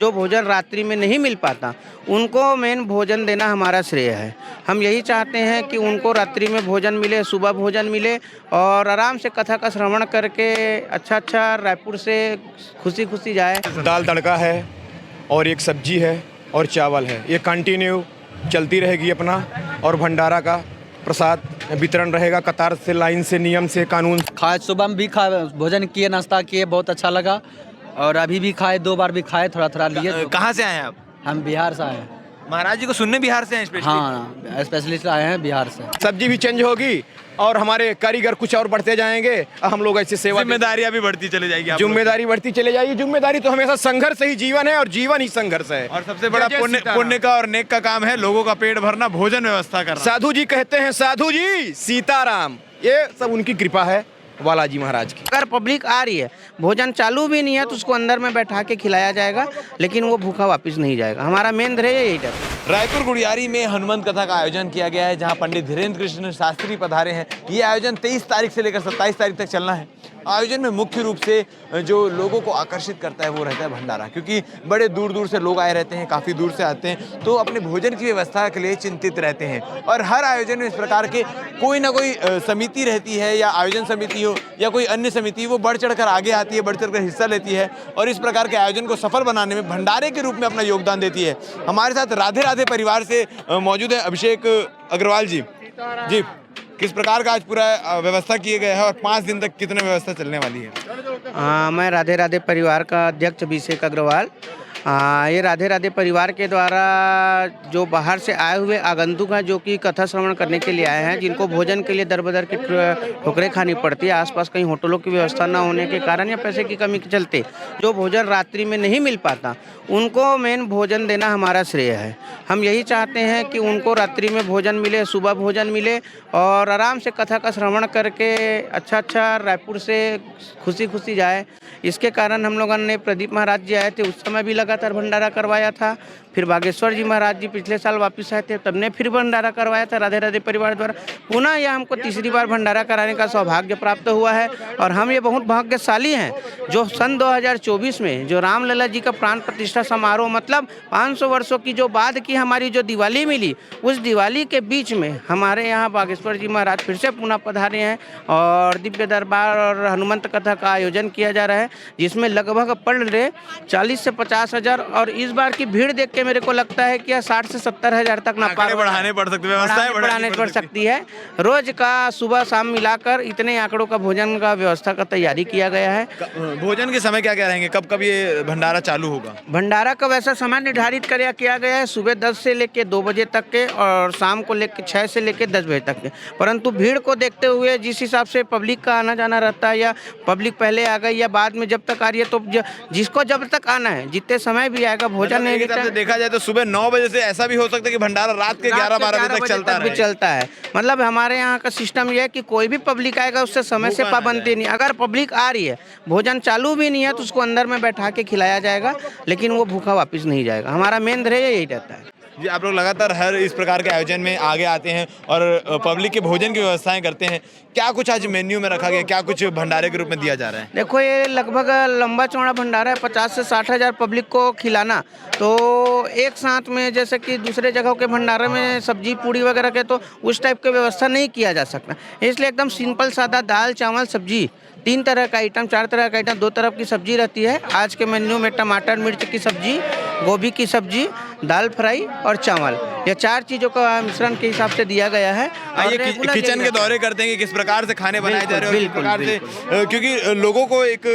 जो भोजन रात्रि में नहीं मिल पाता, उनको मेन भोजन देना हमारा श्रेय है। हम यही चाहते हैं कि उनको रात्रि में भोजन मिले, सुबह भोजन मिले और आराम से कथा का श्रवण करके अच्छा रायपुर से खुशी-खुशी जाए। दाल तड़का है और एक सब्जी है और चावल है, ये कंटिन्यू चलती रहेगी अपना। और भंडारा का प्रसाद वितरण रहेगा कतार से, लाइन से, नियम से, कानून। खाए सुबह में भी खाए, भोजन किए, नाश्ता किए, बहुत अच्छा लगा। और अभी भी खाए, 2 बार भी खाए, थोड़ा लिए। कहाँ से आए हैं आप? हम बिहार से आए हैं। महाराज जी को सुनने बिहार से हैं स्पेशली? हाँ, स्पेशलिस्ट आए हैं बिहार से। सब्जी भी चेंज होगी और हमारे कारीगर कुछ और बढ़ते जाएंगे, हम लोग ऐसे सेवा, जिम्मेदारियां भी बढ़ती चली जाएगी। आप लोगों जिम्मेदारी बढ़ती चले जाएगी। जिम्मेदारी तो हमेशा संघर्ष ही जीवन है और जीवन ही संघर्ष है। की। और सबसे बड़ा जय जय पुण्य सीताराम। पुण्य का और नेक का काम है लोगों का पेट भरना, भोजन व्यवस्था करना। साधु जी कहते हैं, साधु जी सीताराम, ये सब उनकी कृपा है बालाजी महाराज की। अगर पब्लिक आ रही है, भोजन चालू भी नहीं है तो उसको अंदर में बैठा के खिलाया जाएगा, लेकिन वो भूखा वापस नहीं जाएगा। हमारा मेन ध्येय यही है। रायपुर गुड़ियारी में हनुमंत कथा का आयोजन किया गया है, जहां पंडित धीरेन्द्र कृष्ण शास्त्री पधारे हैं। ये आयोजन 23 तारीख से लेकर 27 तारीख तक चलना है। आयोजन में मुख्य रूप से जो लोगों को आकर्षित करता है वो रहता है भंडारा, क्योंकि बड़े दूर दूर से लोग आए रहते हैं, काफ़ी दूर से आते हैं, तो अपने भोजन की व्यवस्था के लिए चिंतित रहते हैं। और हर आयोजन में इस प्रकार के कोई ना कोई समिति रहती है, या आयोजन समिति हो या कोई अन्य समिति, वो बढ़ चढ़ कर आगे आती है, बढ़ चढ़ कर हिस्सा लेती है और इस प्रकार के आयोजन को सफल बनाने में भंडारे के रूप में अपना योगदान देती है। हमारे साथ राधे राधे परिवार से मौजूद है अभिषेक अग्रवाल जी। जी, किस प्रकार का आज पूरा व्यवस्था किए गए है और 5 दिन तक कितने व्यवस्था चलने वाली है? मैं राधे राधे परिवार का अध्यक्ष अभिषेक अग्रवाल। ये राधे राधे परिवार के द्वारा जो बाहर से आए हुए आगंतुक हैं, जो कि कथा श्रवण करने के लिए आए हैं, जिनको भोजन के लिए दर बदर की ठोकरें खानी पड़ती है, आसपास कहीं होटलों की व्यवस्था न होने के कारण या पैसे की कमी के चलते जो भोजन रात्रि में नहीं मिल पाता, उनको मेन भोजन देना हमारा श्रेय है। हम यही चाहते हैं कि उनको रात्रि में भोजन मिले, सुबह भोजन मिले और आराम से कथा का श्रवण करके अच्छा रायपुर से खुशी जाए। इसके कारण हम लोगों ने, प्रदीप महाराज जी आए थे, उस समय भी लगातार भंडारा करवाया था। फिर बागेश्वर जी महाराज जी पिछले साल वापस आए थे, तब ने फिर भंडारा करवाया था राधे राधे परिवार द्वारा। पुनः यह हमको तीसरी बार भंडारा कराने का सौभाग्य प्राप्त हुआ है और हम ये बहुत भाग्यशाली हैं जो सन 2024 में जो रामलला जी का प्राण प्रतिष्ठा समारोह, मतलब 500 वर्षों की जो बाद की हमारी जो दिवाली मिली, उस दिवाली के बीच में हमारे यहाँ बागेश्वर जी महाराज फिर से पुनः पधारे हैं और दिव्य दरबार और हनुमंत कथा का आयोजन किया जा रहा है, जिसमें लगभग पड़ रहे 40 से 50 हज़ार। और इस बार की भीड़ देख के मेरे को लगता है कि 60 से 70 हज़ार तक ना पार बढ़ाने पड़ सकते, व्यवस्थाएं बढ़ाने पड़ सकती है। रोज का सुबह शाम मिलाकर इतने आंकड़ों का भोजन का व्यवस्था का तैयारी किया गया है। भोजन के समय क्या क्या रहेंगे, कब कब ये भंडारा चालू होगा? भंडारा का वैसा समय निर्धारित किया गया है, सुबह 10 से लेकर 2 बजे तक के और शाम को लेकर 6 से लेकर 10 बजे तक के। परंतु भीड़ को देखते हुए जिस हिसाब से पब्लिक का आना जाना रहता है, या पब्लिक पहले आ गई या बाद में जब तक आ रही है, तो जिसको जब तक आना है, जितने समय भी आएगा, भोजन नहीं देखा जाए तो सुबह 9 बजे से ऐसा भी हो सकता है कि भंडारा रात के 11-12 बजे तक चलता है। मतलब हमारे यहाँ का सिस्टम यह है कि कोई भी पब्लिक आएगा उससे समय से पाबंदी नहीं। अगर पब्लिक आ रही है, भोजन चालू भी नहीं है तो उसको अंदर में बैठा के खिलाया जाएगा, लेकिन वो भूखा वापस नहीं जाएगा। हमारा मेन ध्येय यही रहता है। जी, आप लोग लगातार हर इस प्रकार के आयोजन में आगे आते हैं और पब्लिक के भोजन की व्यवस्थाएं करते हैं। क्या कुछ आज मेन्यू में रखा गया, क्या कुछ भंडारे के रूप में दिया जा रहा है? देखो, ये लगभग लंबा चौड़ा भंडारा है, 50 से 60 हज़ार पब्लिक को खिलाना। तो एक साथ में, जैसे कि दूसरे जगहों के भंडारे में सब्जी पूड़ी वगैरह के, तो उस टाइप की व्यवस्था नहीं किया जा सकता। इसलिए एकदम सिंपल सादा दाल चावल सब्जी, 3 तरह का आइटम, 4 तरह का आइटम, 2 तरफ की सब्जी रहती है। आज के मेन्यू में टमाटर मिर्च की सब्जी, गोभी की सब्जी, दाल फ्राई और चावल, ये 4 चीज़ों का मिश्रण के हिसाब से दिया गया है। आइए किचन के दौरे करते हैं कि किस प्रकार से खाने बनाए जा रहे हैं, किस प्रकार से, क्योंकि लोगों को एक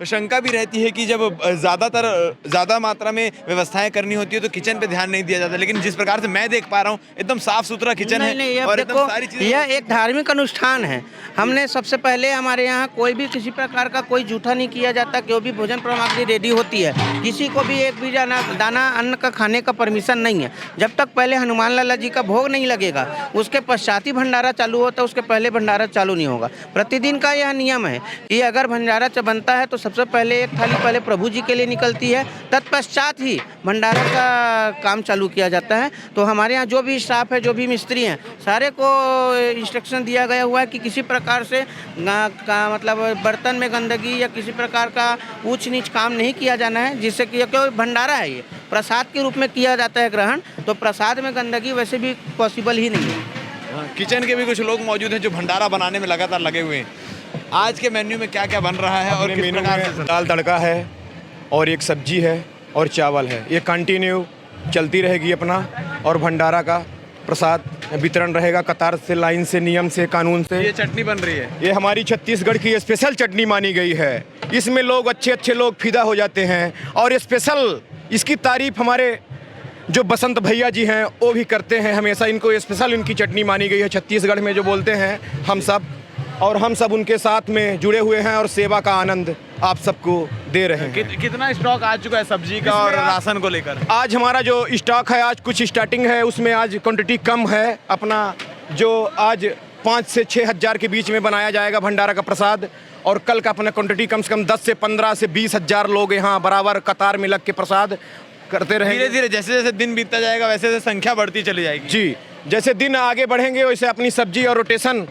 शंका भी रहती है कि जब ज़्यादा मात्रा में व्यवस्थाएं करनी होती है तो किचन पे ध्यान नहीं दिया जाता, लेकिन जिस प्रकार से मैं देख पा रहा हूँ एकदम साफ सुथरा किचन है और एकदम सारी चीजें। यह एक धार्मिक अनुष्ठान है। हमने सबसे पहले, हमारे यहाँ कोई भी किसी प्रकार का कोई जूठा नहीं किया जाता, कोई भी भोजन सामग्री रेडी होती है। किसी को भी एक भी दाना अन्न का खाने का परमिशन नहीं है। जब तक पहले हनुमान लाला जी का भोग नहीं लगेगा उसके पश्चात ही भंडारा चालू होता है, उसके पहले भंडारा चालू नहीं होगा। प्रतिदिन का यह नियम है कि अगर भंडारा बनता है तो सबसे पहले एक थाली पहले प्रभु जी के लिए निकलती है, तत्पश्चात ही भंडारा का काम चालू किया जाता है। तो हमारे यहाँ जो भी स्टाफ है, जो भी मिस्त्री हैं, सारे को इंस्ट्रक्शन दिया गया हुआ है कि किसी प्रकार से मतलब बर्तन में गंदगी या किसी प्रकार का ऊंच नीच काम नहीं किया जाना है, जिससे कि क्योंकि भंडारा है, ये प्रसाद के रूप में किया जाता है ग्रहण, तो प्रसाद में गंदगी वैसे भी पॉसिबल ही नहीं है। किचन के भी कुछ लोग मौजूद हैं जो भंडारा बनाने में लगातार लगे हुए हैं। आज के मेन्यू में क्या क्या बन रहा है और किस मेनू प्रकार से? में दाल तड़का है और एक सब्जी है और चावल है। ये कंटिन्यू चलती रहेगी अपना, और भंडारा का प्रसाद वितरण रहेगा कतार से, लाइन से, नियम से, कानून से। ये चटनी बन रही है, ये हमारी छत्तीसगढ़ की स्पेशल चटनी मानी गई है। इसमें लोग अच्छे लोग फिदा हो जाते हैं, और स्पेशल इसकी तारीफ हमारे जो बसंत भैया जी हैं वो भी करते हैं हमेशा। इनको स्पेशल इनकी चटनी मानी गई है छत्तीसगढ़ में, जो बोलते हैं हम सब, और हम सब उनके साथ में जुड़े हुए हैं और सेवा का आनंद आप सबको दे रहे हैं। कितना स्टॉक आ चुका है सब्जी का और राशन को लेकर? आज हमारा जो स्टॉक है, आज कुछ स्टार्टिंग है, उसमें आज क्वांटिटी कम है अपना, जो आज 5 से 6 हज़ार के बीच में बनाया जाएगा भंडारा का प्रसाद। और कल का अपना क्वांटिटी कम से कम 10 से 15 से 20 हज़ार लोग यहाँ बराबर कतार में लग के प्रसाद करते रहेंगे। धीरे धीरे जैसे जैसे दिन बीतता जाएगा वैसे वैसे संख्या बढ़ती चली जाएगी। जी, जैसे दिन आगे बढ़ेंगे वैसे अपनी सब्जी और रोटेशन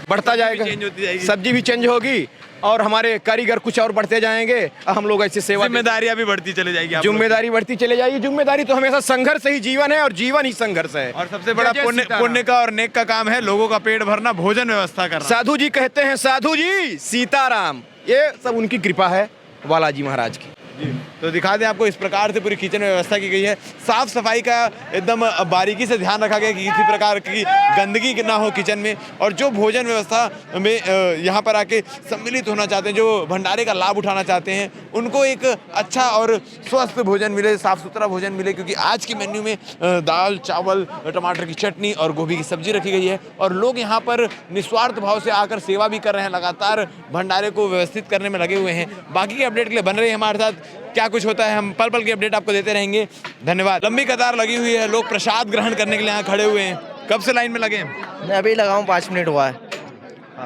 बढ़ता जाएगा, चेंज होती जाएगी, सब्जी भी चेंज होगी, और हमारे कारीगर कुछ और बढ़ते जाएंगे, हम लोग ऐसे सेवा, जिम्मेदारियां भी बढ़ती चली जाएगी। जिम्मेदारी बढ़ती चले जाएगी। जिम्मेदारी तो हमेशा संघर्ष ही जीवन है, और जीवन ही संघर्ष है। और सबसे बड़ा पुण्य का और नेक का काम है लोगों का पेट भरना, भोजन व्यवस्था करना। साधु जी कहते हैं, साधु जी सीताराम, ये सब उनकी कृपा है बालाजी महाराज की। तो दिखा दें आपको, इस प्रकार से पूरी किचन में व्यवस्था की गई है। साफ सफाई का एकदम बारीकी से ध्यान रखा गया कि किसी प्रकार की गंदगी ना हो किचन में। और जो भोजन व्यवस्था में यहाँ पर आके सम्मिलित होना चाहते हैं, जो भंडारे का लाभ उठाना चाहते हैं, उनको एक अच्छा और स्वस्थ भोजन मिले, साफ सुथरा भोजन मिले। क्योंकि आज की मेन्यू में दाल, चावल, टमाटर की चटनी और गोभी की सब्जी रखी गई है, और लोग यहाँ पर निस्वार्थ भाव से आकर सेवा भी कर रहे हैं, लगातार भंडारे को व्यवस्थित करने में लगे हुए हैं। बाकी के अपडेट के लिए बन रहे हैं हमारे साथ। क्या कुछ होता है हम पल पल की अपडेट आपको देते रहेंगे। धन्यवाद। लंबी कतार लगी हुई है, लोग प्रसाद ग्रहण करने के लिए यहाँ खड़े हुए हैं। कब से लाइन में लगे हैं? मैं अभी लगा हूँ, 5 मिनट हुआ है।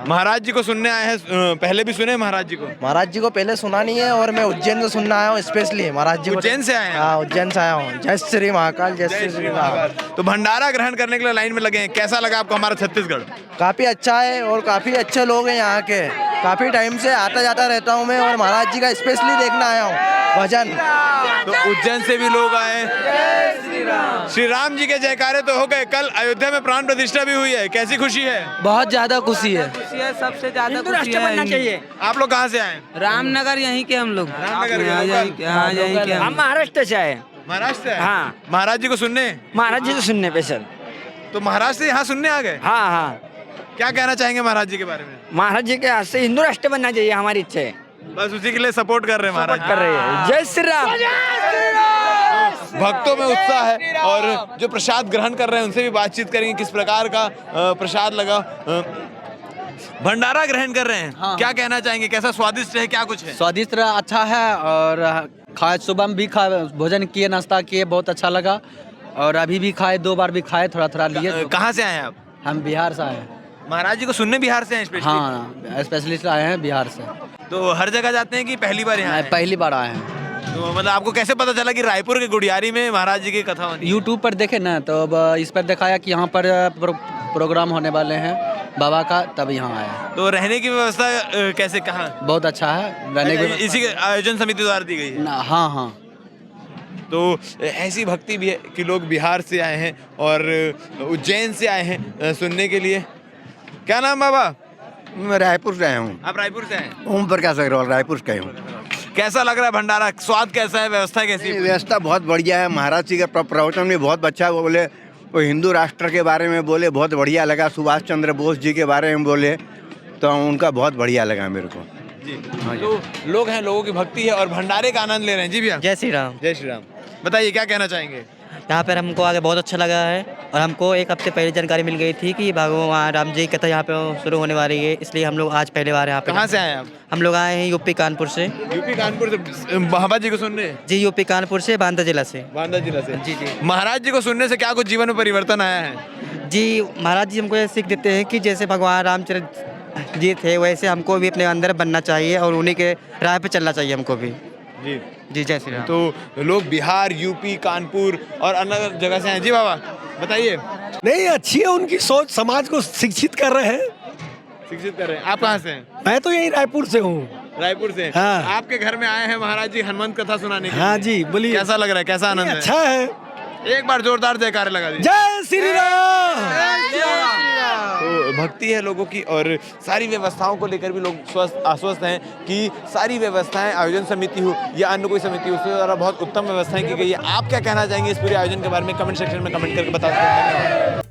महाराज जी को सुनने आए हैं, पहले भी सुने महाराज जी को? महाराज जी को पहले सुना नहीं है, और मैं उज्जैन से सुनना आया हूँ स्पेशली महाराज जी को। उज्जैन से आए हैं? हाँ, उज्जैन से आया हूँ। जय श्री महाकाल, जय श्री महाकाल। तो भंडारा ग्रहण करने के लिए लाइन में लगे हैं, कैसा लगा आपको हमारा छत्तीसगढ़? काफी अच्छा है, और काफी अच्छे लोग हैं यहाँ के। काफी टाइम से आता जाता रहता हूँ मैं, और महाराज जी का स्पेशली देखना आया हूँ भजन। तो उज्जैन से भी लोग आए। श्री राम जी के जयकारे तो हो गए, कल अयोध्या में प्राण प्रतिष्ठा भी हुई है, कैसी खुशी है? बहुत ज़्यादा खुशी है। सबसे ज्यादा खुशी है। आप लोग कहाँ से आए? रामनगर यहीं के हम लोग। रामनगर के हाँ, लोग? यहीं के हम महाराष्ट्र से आए। महाराष्ट्र से आए? हाँ। महाराज जी को सुनने? महाराज जी को सुनने स्पेशल। तो महाराष्ट्र से यहाँ सुनने आ गए? हाँ हाँ। क्या कहना चाहेंगे महाराज जी के बारे में? महाराज जी के हाथ से हिंदू राष्ट्र बनना चाहिए, हमारी इच्छा है। बस उसी के लिए सपोर्ट कर रहे हैं महाराज। कर रहे हैं। जय श्री राम। भक्तों में उत्साह है, और जो प्रसाद ग्रहण कर रहे हैं उनसे भी बातचीत करेंगे किस प्रकार का प्रसाद लगा। भंडारा ग्रहण कर रहे हैं, हाँ। क्या कहना चाहेंगे, कैसा स्वादिष्ट है, क्या कुछ है? स्वादिष्ट अच्छा है, और खाए, सुबह में भी खाए, भोजन किए, नाश्ता किए, बहुत अच्छा लगा। और अभी भी खाए, 2 बार भी खाए, थोड़ा थोड़ा लिए। कहाँ से आए हैं आप? हम बिहार से आए हैं। महाराज जी को सुनने बिहार से हैं स्पेशली? हाँ, स्पेशलिस्ट आए हैं बिहार से। तो हर जगह जाते हैं कि पहली बार यहाँ आए? पहली बार आए हैं। तो मतलब आपको कैसे पता चला कि रायपुर के गुड़ियारी में महाराज जी की कथा होनी है? यूट्यूब पर देखे ना, तो अब इस पर दिखाया कि यहाँ पर प्रोग्राम होने वाले हैं बाबा का, तब यहाँ आया। तो रहने की व्यवस्था कैसे, कहाँ? बहुत अच्छा है रहने की। इसी के आयोजन समिति द्वारा दी गई है? हाँ हाँ। तो ऐसी भक्ति भी है कि लोग बिहार से आए हैं और उज्जैन से आए हैं सुनने के लिए। क्या नाम बाबा? मैं रायपुर से आया हूँ। आप रायपुर से आए? ओम प्रकाश अग्रवाल, रायपुर से हूँ। कैसा लग रहा है भंडारा? स्वाद कैसा है, व्यवस्था कैसी है? व्यवस्था बहुत बढ़िया है। महाराज जी का प्रवचन भी बहुत अच्छा, वो बोले, वो हिंदू राष्ट्र के बारे में बोले, बहुत बढ़िया लगा। सुभाष चंद्र बोस जी के बारे में बोले, तो उनका बहुत बढ़िया लगा मेरे को जी। तो लोग हैं, लोगों की भक्ति है और भंडारे का आनंद ले रहे हैं। जी भैया, जय श्री राम। जय श्री राम। बताइए क्या कहना चाहेंगे? यहाँ पर हमको आगे बहुत अच्छा लगा है और हमको एक हफ्ते पहले जानकारी मिल गई थी कि भगवान राम जी की कथा यहाँ पे शुरू होने वाली है, इसलिए हम लोग आज पहले बार यहाँ पे। कहाँ से आए आप? हम लोग आए हैं यूपी कानपुर से। यूपी कानपुर से बाबा जी को सुनने? जी यूपी कानपुर से, बांदा जिला से। बांदा जिला से। जी जी। महाराज जी को सुनने से क्या कुछ जीवन में परिवर्तन आया है? जी महाराज जी हमको ये सीख देते हैं कि जैसे भगवान रामचंद्र जी थे वैसे हमको भी अपने अंदर बनना चाहिए और उन्हीं के राह पे चलना चाहिए हमको भी। जी जी जय श्री राम। तो लोग बिहार, यूपी, कानपुर और अन्य जगह से हैं। जी बाबा बताइए। नहीं, अच्छी है उनकी सोच, समाज को शिक्षित कर रहे हैं। शिक्षित कर रहे हैं। आप कहाँ से हैं? मैं तो यही रायपुर से हूँ। रायपुर से। हाँ। आपके घर में आए हैं महाराज जी हनुमंत कथा सुनाने के हाँ लिए। जी बोलिए। कैसा लग रहा है, कैसा आनंद है? अच्छा है। एक बार जोरदार जयकार लगा दीजिए। जय श्री राम। तो भक्ति है लोगों की और सारी व्यवस्थाओं को लेकर भी लोग आश्वस्त हैं कि सारी व्यवस्थाएं, आयोजन समिति हो या अन्य कोई समिति हो, उसके द्वारा बहुत उत्तम व्यवस्थाएं की गई है। आप क्या कहना चाहेंगे इस पूरे आयोजन के बारे में? कमेंट सेक्शन में कमेंट करके बता सकते हैं।